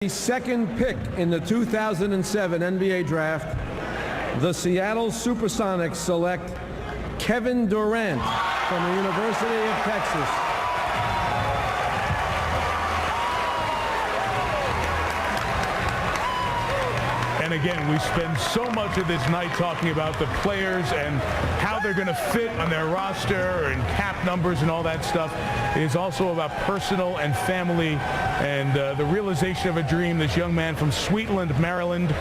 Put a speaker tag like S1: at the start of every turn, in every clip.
S1: The second pick in the 2007 NBA Draft, the Seattle Supersonics select Kevin Durant from the University of Texas.
S2: And again, we spend so much of this night talking about the players and how they're going to fit on their roster and cap numbers and all that stuff. It is also about personal and family and the realization of a dream. This young man from Sweetland, Maryland,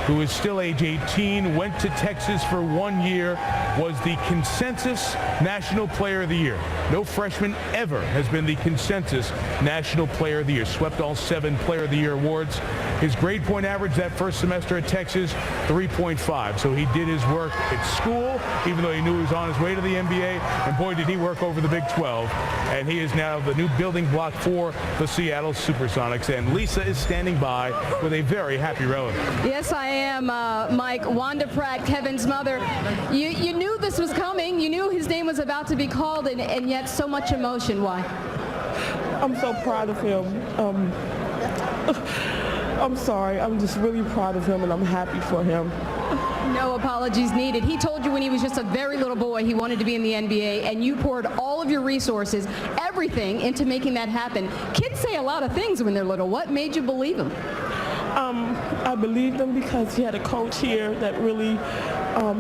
S2: who is still age 18, went to Texas for 1 year, was the consensus National Player of the Year. No freshman ever has been the consensus National Player of the Year. Swept all 7 Player of the Year awards. His grade point average that first semester at Texas, 3.5. So he did his work at school, even though he knew he was on his way to the NBA. And boy, did he work over the Big 12. And he is now the new building block for the Seattle Supersonics. And Lisa is standing by with a very happy relative.
S3: Yes, I am, Mike. Wanda Pratt, Kevin's mother. You knew this was coming. You knew his name was about to be called, and yet so much emotion. Why?
S4: I'm so proud of him. I'm sorry. I'm just really proud of him, and I'm happy for him.
S3: No apologies needed. He told you when he was just a very little boy he wanted to be in the NBA, and you poured all of your resources, everything, into making that happen. Kids say a lot of things when they're little. What made you believe him?
S4: I believed him because he had a coach here that really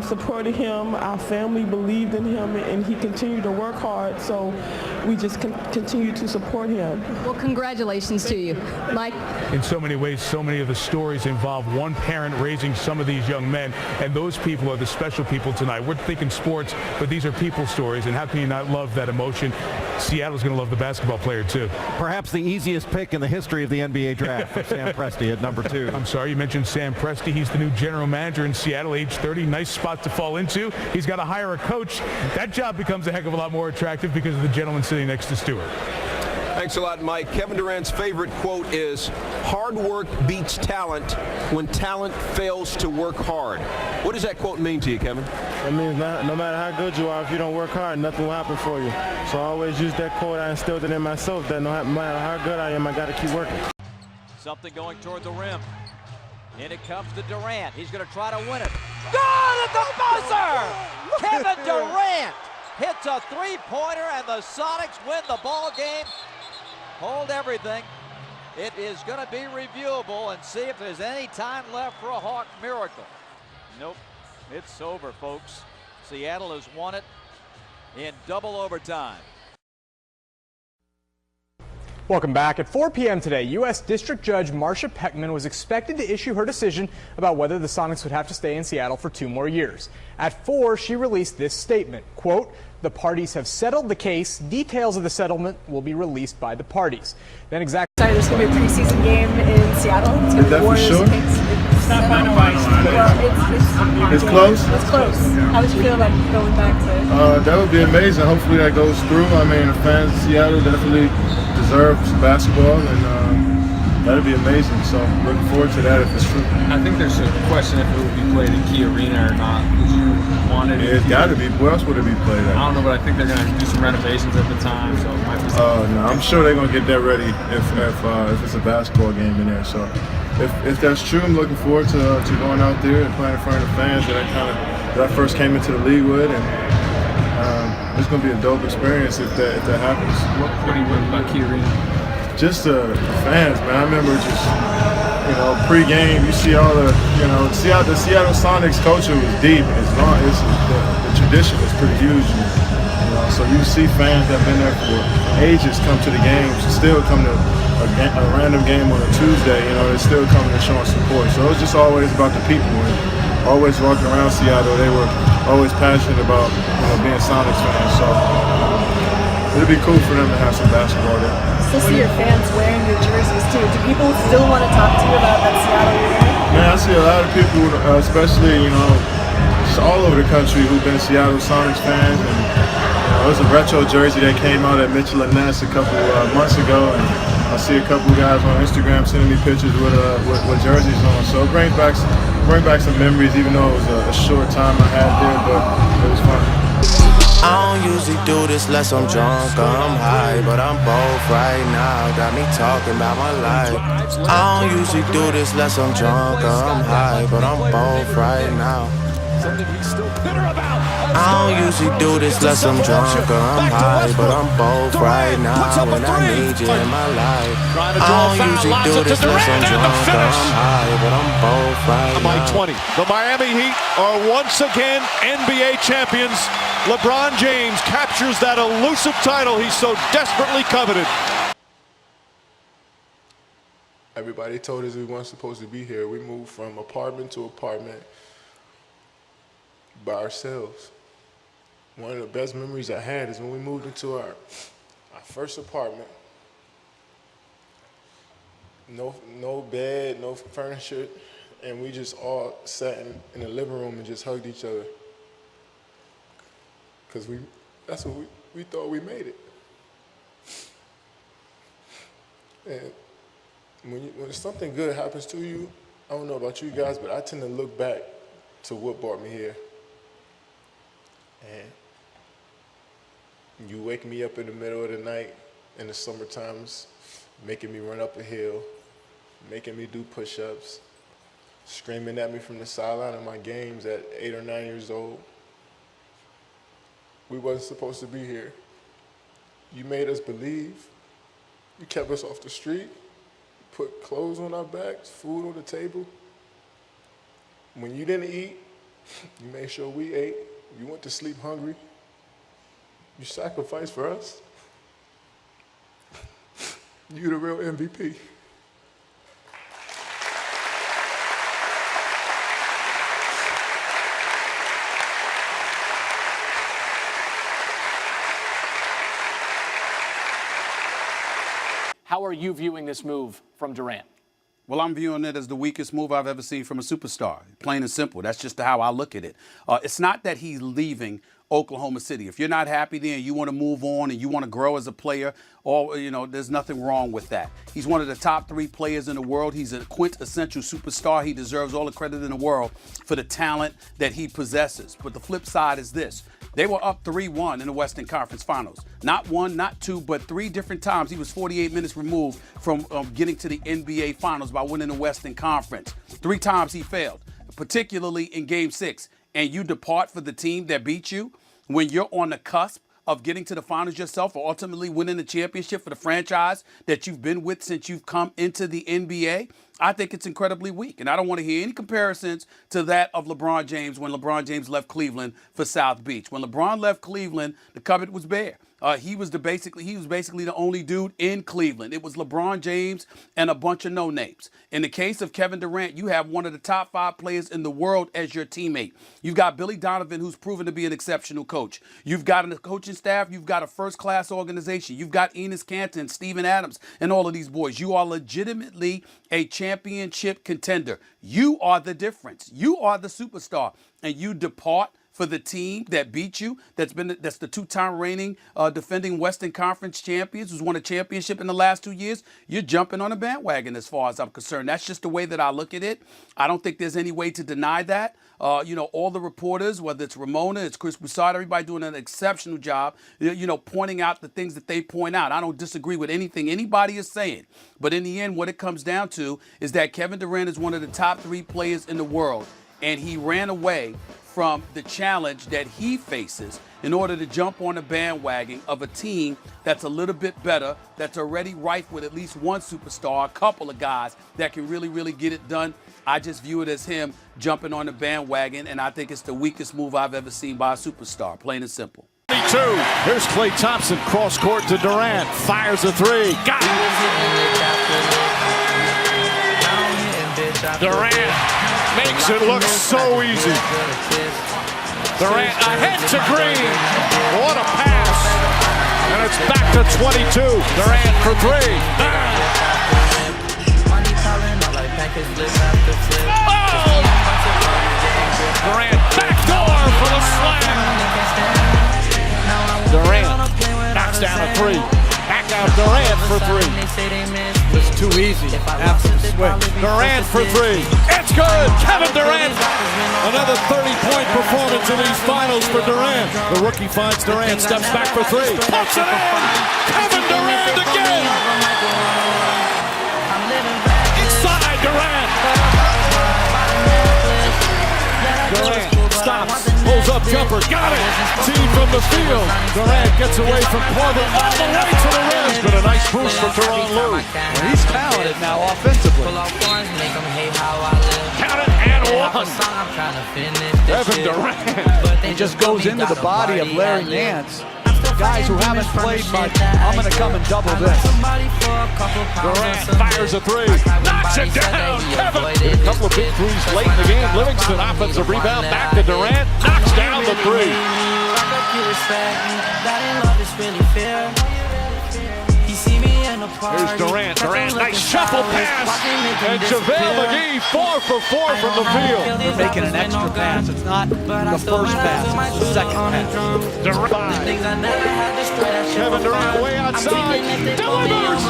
S4: supported him. Our family believed in him, and he continued to work hard, so we just continue to support him.
S3: Well, congratulations to you, Mike.
S2: In so many ways, so many of the stories involve one parent raising some of these young men, and those people are the special people tonight. We're thinking sports, but these are people stories, and how can you not love that emotion? Seattle's going to love the basketball player, too.
S5: Perhaps the easiest pick in the history of the NBA draft for Sam Presti at number 2.
S2: I'm sorry, you mentioned Sam Presti. He's the new general manager in Seattle, age 30. Nice spot to fall into. He's got to hire a coach. That job becomes a heck of a lot more attractive because of the gentleman sitting next to Stewart.
S6: Thanks a lot, Mike. Kevin Durant's favorite quote is, "Hard work beats talent when talent fails to work hard." What does that quote mean to you, Kevin?
S7: It means no matter how good you are, if you don't work hard, nothing will happen for you. So I always use that quote. I instilled it in myself that no matter how good I am, I got to keep working.
S8: Something going toward the rim. In it comes to Durant. He's going to try to win it. Good at the buzzer! Kevin Durant hits a three-pointer, and the Sonics win the ball game. Hold everything. It is going to be reviewable and see if there's any time left for a Hawk miracle. Nope, it's over, folks. Seattle has won it in double overtime.
S9: Welcome back. At 4 p.m. today, U.S. District Judge Marcia Peckman was expected to issue her decision about whether the Sonics would have to stay in Seattle for 2 more years. At 4, she released this statement, quote, "The parties have settled the case. Details of the settlement will be released by the parties." Then exactly.
S10: Sorry, there's going to be a preseason game in Seattle. It's going to be Warriors and Kings. It's not finalized. Well,
S11: it's close?
S10: It's close. How would you feel about going back to?
S11: That would be amazing. Hopefully that goes through. I mean, the fans of Seattle definitely deserve basketball, and that'd be amazing. So looking forward to that if it's true.
S12: I think there's a question if it would be played in Key Arena or not. Would you want it?
S11: Yeah, it's got to be. Where else would it be played at?
S12: I don't know, but I think they're going to do some renovations at the time, so it might be.
S11: No, I'm sure they're going to get that ready if it's a basketball game in there. So if that's true, I'm looking forward to going out there and playing in front of the fans that I first came into the league with, and it's going to be a dope experience if that happens.
S12: What do you think about Key Arena?
S11: Just the fans, man. I remember just, pre-game, you see all the, the Seattle Sonics culture was deep, and it's long. The tradition is pretty huge. So you see fans that have been there for ages come to the games, still come to a random game on a Tuesday. They're still coming and showing support. So it was just always about the people, and always walking around Seattle, they were always passionate about being Sonics fans. So it'd be cool for them to have some basketball there.
S10: Still see your fans wearing your jerseys too. Do people still want to talk to you about that Seattle uniform?
S11: Man, I see a lot of people, especially just all over the country, who've been Seattle Sonics fans. And it was a retro jersey that came out at Mitchell and Ness a couple months ago, and I see a couple guys on Instagram sending me pictures with jerseys on. So it brings back some memories, even though it was a short time I had there, but it was fun.
S13: I don't usually do this unless I'm drunk or I'm high, but I'm both right now. Got me talking about my life. I don't usually do this unless I'm drunk or I'm high, but I'm both right now. I don't usually do this unless I'm drunk or I'm high, but I'm both right now when I need you in my life. I don't usually do this unless I'm drunk or I'm high, but I'm both right now.
S14: 20. The Miami Heat are once again NBA champions. LeBron James captures that elusive title he so desperately coveted.
S11: Everybody told us we weren't supposed to be here. We moved from apartment to apartment by ourselves. One of the best memories I had is when we moved into our first apartment. No bed, no furniture, and we just all sat in the living room and just hugged each other. Because that's what we thought we made it. And when something good happens to you, I don't know about you guys, but I tend to look back to what brought me here. And you wake me up in the middle of the night in the summer times, making me run up a hill, making me do push-ups, screaming at me from the sideline of my games at 8 or 9 years old. We wasn't supposed to be here. You made us believe. You kept us off the street, put clothes on our backs, food on the table. When you didn't eat, you made sure we ate. You went to sleep hungry. You sacrificed for us. You the real MVP.
S15: How are you viewing this move from Durant?
S16: Well, I'm viewing it as the weakest move I've ever seen from a superstar. Plain and simple. That's just how I look at it. It's not that he's leaving Oklahoma City. If you're not happy there and you want to move on and you want to grow as a player, there's nothing wrong with that. He's one of the top 3 players in the world. He's a quintessential superstar. He deserves all the credit in the world for the talent that he possesses. But the flip side is this. They were up 3-1 in the Western Conference Finals. Not 1, not 2, but 3 different times. He was 48 minutes removed from getting to the NBA Finals by winning the Western Conference. 3 times he failed, particularly in Game 6. And you depart for the team that beat you when you're on the cusp of getting to the finals yourself or ultimately winning the championship for the franchise that you've been with since you've come into the NBA. I think it's incredibly weak. And I don't want to hear any comparisons to that of LeBron James when LeBron James left Cleveland for South Beach. When LeBron left Cleveland, the cupboard was bare. He was basically the only dude in Cleveland. It was LeBron James and a bunch of no-names. In the case of Kevin Durant, you have one of the top 5 players in the world as your teammate. You've got Billy Donovan, who's proven to be an exceptional coach. You've got a coaching staff. You've got a first-class organization. You've got Enes Kanter, Steven Adams, and all of these boys. You are legitimately a championship contender. You are the difference. You are the superstar, and you depart for the team that beat you, that's the 2-time reigning defending Western Conference champions, who's won a championship in the last 2 years. You're jumping on a bandwagon as far as I'm concerned. That's just the way that I look at it. I don't think there's any way to deny that. All the reporters, whether it's Ramona, it's Chris Broussard, everybody doing an exceptional job, pointing out the things that they point out. I don't disagree with anything anybody is saying. But in the end, what it comes down to is that Kevin Durant is one of the top 3 players in the world, and he ran away from the challenge that he faces in order to jump on the bandwagon of a team that's a little bit better, that's already rife with at least one superstar, a couple of guys that can really, really get it done. I just view it as him jumping on the bandwagon, and I think it's the weakest move I've ever seen by a superstar, plain and simple.
S14: 22. Here's Klay Thompson, cross court to Durant, fires a 3. Got it! Durant makes it look so easy. Durant ahead to Green. What a pass. And it's back to 22. Durant for 3. Oh! Durant backdoor for the slam. Durant knocks down a 3. Back out Durant for 3. too easy after the switch. Durant for three. It's good. Kevin Durant. Another 30-point performance in these finals for Durant. The rookie finds Durant, steps back for three. Puts it in. Kevin Durant again. Inside Durant. Durant stops, pulls up jumper, got it. Team from the field. Durant gets away from Porter all the way to the rim. But a nice boost for Durant Lou.
S17: Well, he's talented now offensively.
S14: Count it and one. Kevin Durant.
S17: He just goes into the body of Larry Nance. Guys who haven't played much, I'm going to come and double this.
S14: Durant fires a three. Knocks it down. Kevin. A couple of big threes late in the game. Livingston offensive rebound back to Durant. Knocks down the three. Here's Durant. Durant, nice shuffle pass. And JaVale McGee, 4 for 4 from the field.
S17: They're making an extra pass. It's not the first pass, it's the second pass.
S14: Durant. Kevin Durant way outside. Delivers.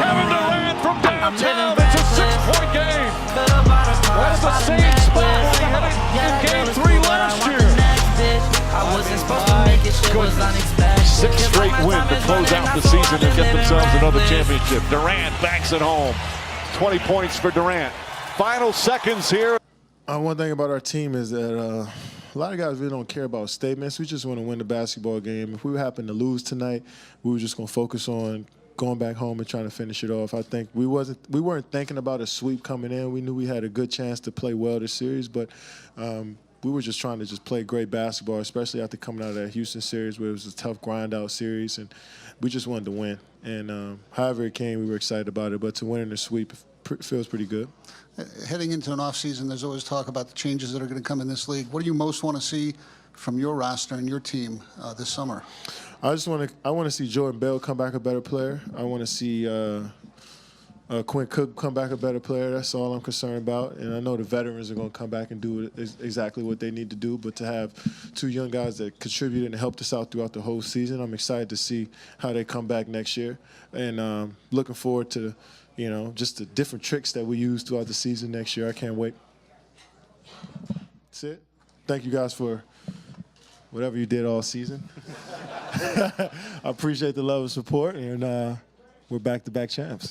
S14: Kevin Durant from downtown. It's a 6-point game. That's the same spot we had in game 3 last year. Sixth straight win to close out the season and get themselves another championship. Durant banks it home. 20 points for Durant. Final seconds here.
S11: One thing about our team is that a lot of guys really don't care about statements. We just want to win the basketball game. If we happen to lose tonight, we were just going to focus on going back home and trying to finish it off. I think we weren't thinking about a sweep coming in. We knew we had a good chance to play well this series, but we were just trying to play great basketball, especially after coming out of that Houston series where it was a tough grind-out series, and we just wanted to win. And however it came, we were excited about it. But to win in the sweep feels pretty good.
S18: Heading into an off-season, there's always talk about the changes that are going to come in this league. What do you most want to see from your roster and your team this summer?
S11: I want to see Jordan Bell come back a better player. I want to see Quinn Cook come back a better player. That's all I'm concerned about. And I know the veterans are going to come back and do exactly what they need to do. But to have two young guys that contributed and helped us out throughout the whole season, I'm excited to see how they come back next year. And looking forward to, just the different tricks that we use throughout the season next year. I can't wait. That's it. Thank you guys for whatever you did all season. I appreciate the love and support, and we're back-to-back champs.